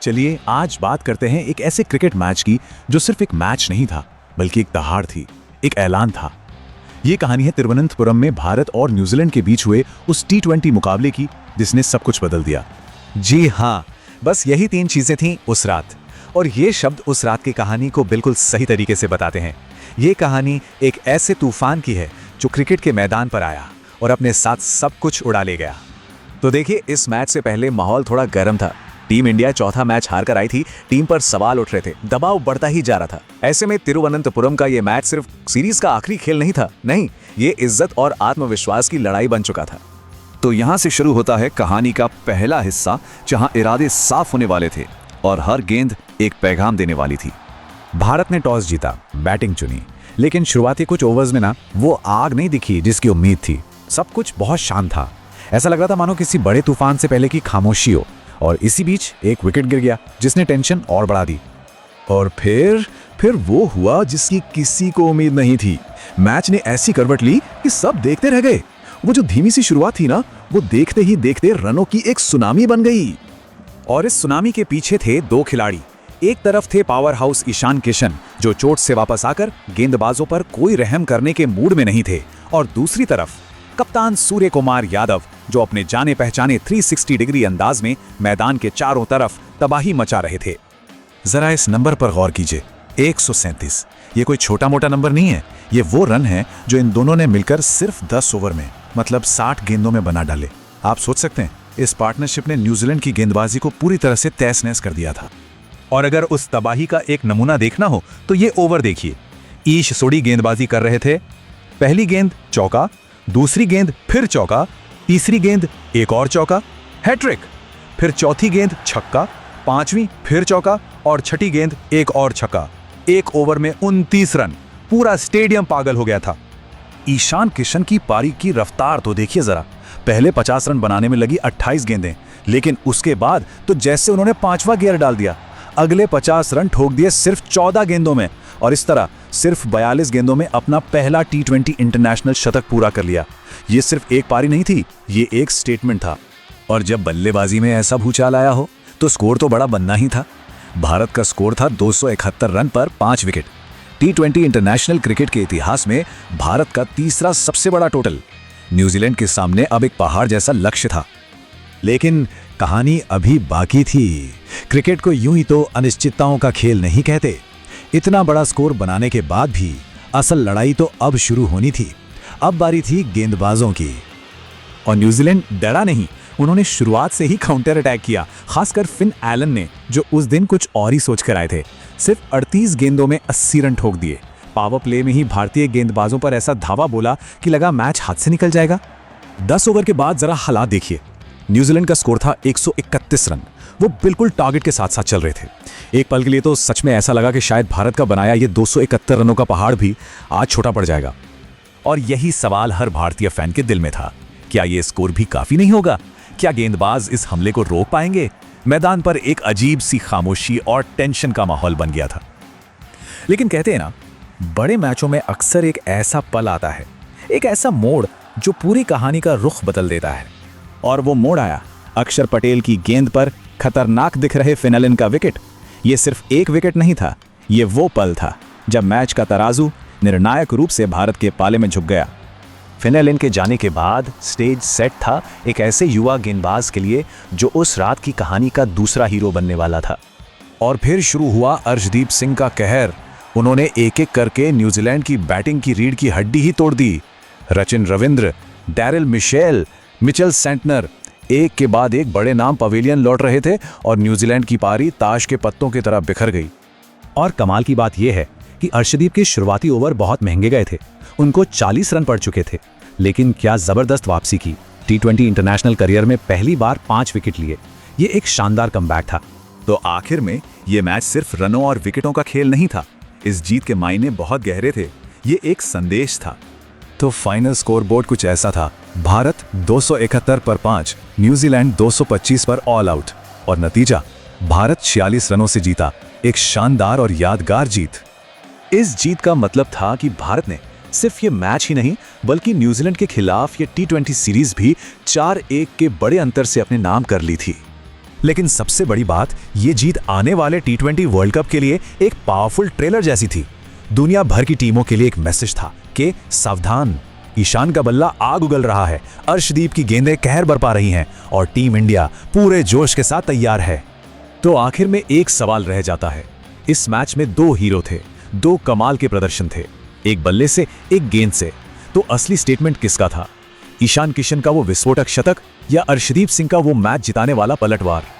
चलिए आज बात करते हैं एक ऐसे क्रिकेट मैच की जो सिर्फ एक मैच नहीं था बल्कि एक दहाड़ थी, एक ऐलान था। ये कहानी है तिरुवनंतपुरम में भारत और न्यूजीलैंड के बीच हुए उस टी20 मुकाबले की जिसने सब कुछ बदल दिया। जी हाँ, बस यही 3 चीजें थीं उस रात। और ये शब्द उस रात की कहानी को बिल्कुल सही तरीके से बताते हैं। ये कहानी एक ऐसे तूफान की है जो क्रिकेट के मैदान पर आया और अपने साथ सब कुछ उड़ा ले गया। तो देखिए, इस मैच से पहले माहौल थोड़ा गर्म था। टीम इंडिया चौथा मैच हार कर आई थी, टीम पर सवाल उठ रहे थे, दबाव बढ़ता ही जा रहा था। ऐसे में तिरुवनंतपुरम का ये मैच सिर्फ सीरीज का आखिरी खेल नहीं था, नहीं, ये इज्जत और आत्मविश्वास की लड़ाई बन चुका था। तो यहाँ से शुरू होता है कहानी का पहला हिस्सा, जहाँ इरादे साफ होने वाले थे और हर गेंद एक पैगाम देने वाली थी। भारत ने टॉस जीता, बैटिंग चुनी, लेकिन शुरुआती कुछ ओवर्स में वो आग नहीं दिखी जिसकी उम्मीद थी। सब कुछ बहुत शांत था। ऐसा लग रहा था मानो किसी बड़े तूफान से पहले की खामोशी हो। और इसी बीच एक विकेट गिर गया जिसने टेंशन और बढ़ा दी। और फिर वो हुआ जिसकी किसी को उम्मीद नहीं थी। मैच ने ऐसी करवट ली कि सब देखते रह गए। वो जो धीमी सी शुरुआत थी ना, वो देखते ही देखते रनों की एक सुनामी बन गई। और इस सुनामी के पीछे थे 2 खिलाड़ी। एक तरफ थे पावर हाउस ईशान किशन, जो चोट से वापस आकर गेंदबाजों पर कोई रहम करने के मूड में नहीं थे, और दूसरी तरफ कप्तान सूर्य कुमार यादव, जो अपने जाने पहचाने 360 डिग्री अंदाज में मैदान के चारों तरफ तबाही मचा रहे थे। जरा इस नंबर पर गौर कीजिए, 137। ये कोई छोटा मोटा नंबर नहीं है। ये वो रन है जो इन दोनों ने मिलकर सिर्फ 10 ओवर में, मतलब 60 गेंदों में बना डाले। आप सोच सकते हैं, इस पार्टनरशिप ने न्यूजीलैंड की गेंदबाजी को पूरी तरह से तहस नहस कर दिया था। और अगर उस तबाही का एक नमूना देखना हो तो ये ओवर देखिए। ईश सोडी गेंदबाजी कर रहे थे। पहली गेंद चौका, दूसरी गेंद फिर चौका, तीसरी गेंद एक और चौका, हैट्रिक। फिर चौथी गेंद छक्का, पांचवी फिर चौका, और छठी गेंद एक और छक्का। एक ओवर में 29 रन। पूरा स्टेडियम पागल हो गया था। ईशान किशन की पारी की रफ्तार तो देखिए जरा। पहले 50 रन बनाने में लगी 28 गेंदें, लेकिन उसके बाद तो जैसे उन्होंने 5वां गियर डाल दिया। अगले 50 रन ठोक दिए सिर्फ 14 गेंदों में, और इस तरह सिर्फ 42 गेंदों में अपना पहला टी20 इंटरनेशनल शतक पूरा कर लिया। ये सिर्फ एक पारी नहीं थी, ये एक स्टेटमेंट था। और जब बल्लेबाजी में ऐसा भूचाल आया हो तो स्कोर तो बड़ा बनना ही था। भारत का स्कोर था 271 रन पर 5 विकेट। टी20 इंटरनेशनल क्रिकेट के इतिहास में भारत का तीसरा सबसे बड़ा टोटल। न्यूजीलैंड के सामने अब एक पहाड़ जैसा लक्ष्य था। लेकिन कहानी अभी बाकी थी। क्रिकेट को यूं ही तो अनिश्चितताओं का खेल नहीं कहते। इतना बड़ा स्कोर बनाने के बाद भी असल लड़ाई तो अब शुरू होनी थी। अब बारी थी गेंदबाजों की। और न्यूजीलैंड डरा नहीं, उन्होंने शुरुआत से ही काउंटर अटैक किया, खासकर फिन एलन ने, जो उस दिन कुछ और ही सोच कर आए थे। सिर्फ 38 गेंदों में 80 रन ठोक दिए। पावर प्ले में ही भारतीय गेंदबाजों पर ऐसा धावा बोला कि लगा मैच हाथ से निकल जाएगा। 10 ओवर के बाद जरा हालात देखिए। न्यूजीलैंड का स्कोर था 131 रन। वो बिल्कुल टारगेट के साथ साथ चल रहे थे। एक पल के लिए तो सच में ऐसा लगा कि शायद भारत का बनाया ये 271 रनों का पहाड़ भी आज छोटा पड़ जाएगा। और यही सवाल हर भारतीय फैन के दिल में था, क्या ये स्कोर भी काफी नहीं होगा? क्या गेंदबाज इस हमले को रोक पाएंगे? मैदान पर एक अजीब सी खामोशी और टेंशन का माहौल बन गया था। लेकिन कहते हैं ना, बड़े मैचों में अक्सर एक ऐसा पल आता है, एक ऐसा मोड़ जो पूरी कहानी का रुख बदल देता है। और वो मोड़ आया अक्षर पटेल की गेंद पर खतरनाक दिख रहे फिन एलन का विकेट। ये सिर्फ एक विकेट नहीं था, ये वो पल था जब मैच का तराजू निर्णायक रूप से भारत के पाले में झुक गया। फिन एलन के जाने के बाद स्टेज सेट था एक ऐसे युवा गेंदबाज के लिए जो उस रात की कहानी का दूसरा हीरो बनने वाला था। और फिर शुरू हुआ अर्शदीप सिंह का कहर। उन्होंने एक एक करके न्यूजीलैंड की बैटिंग की रीढ़ की हड्डी ही तोड़ दी। Rachin Ravindra, Daryl Mitchell, Mitchell Santner, एक के बाद एक बड़े नाम पवेलियन लौट रहे थे और न्यूजीलैंड की पारी ताश के पत्तों की तरह बिखर गई। और कमाल की बात यह है कि अर्शदीप के शुरुआती ओवर बहुत महंगे गए थे। उनको 40 रन पड़ चुके थे, लेकिन क्या जबरदस्त वापसी की। टी20 इंटरनेशनल करियर में पहली बार 5 विकेट लिए। ये एक शानदार कमबैक था। तो आखिर में ये मैच सिर्फ रनों और विकेटों का खेल नहीं था। इस जीत के मायने बहुत गहरे थे। ये एक संदेश था। तो फाइनल स्कोर बोर्ड कुछ ऐसा था। भारत 271 पर 5, न्यूजीलैंड 225 पर ऑल आउट। और नतीजा, भारत 46 रनों से जीता। एक शानदार और यादगार जीत। इस जीत का मतलब था कि भारत ने सिर्फ ये मैच ही नहीं बल्कि न्यूजीलैंड के खिलाफ ये टी20 सीरीज भी 4-1 के बड़े अंतर से अपने नाम कर ली थी। लेकिन सबसे बड़ी बात, ये जीत आने वाले T20 वर्ल्ड कप के लिए एक पावरफुल ट्रेलर जैसी थी। दुनिया भर की टीमों के लिए एक मैसेज था कि सावधान, ईशान का बल्ला आग उगल रहा है, अर्शदीप की गेंदें कहर बरपा रही हैं और टीम इंडिया पूरे जोश के साथ तैयार है। तो आखिर में एक सवाल रह जाता है। इस मैच में दो हीरो थे, दो कमाल के प्रदर्शन थे, एक बल्ले से एक गेंद से। तो असली स्टेटमेंट किसका था? ईशान किशन का वो विस्फोटक शतक या अर्शदीप सिंह का वो मैच जिताने वाला पलटवार?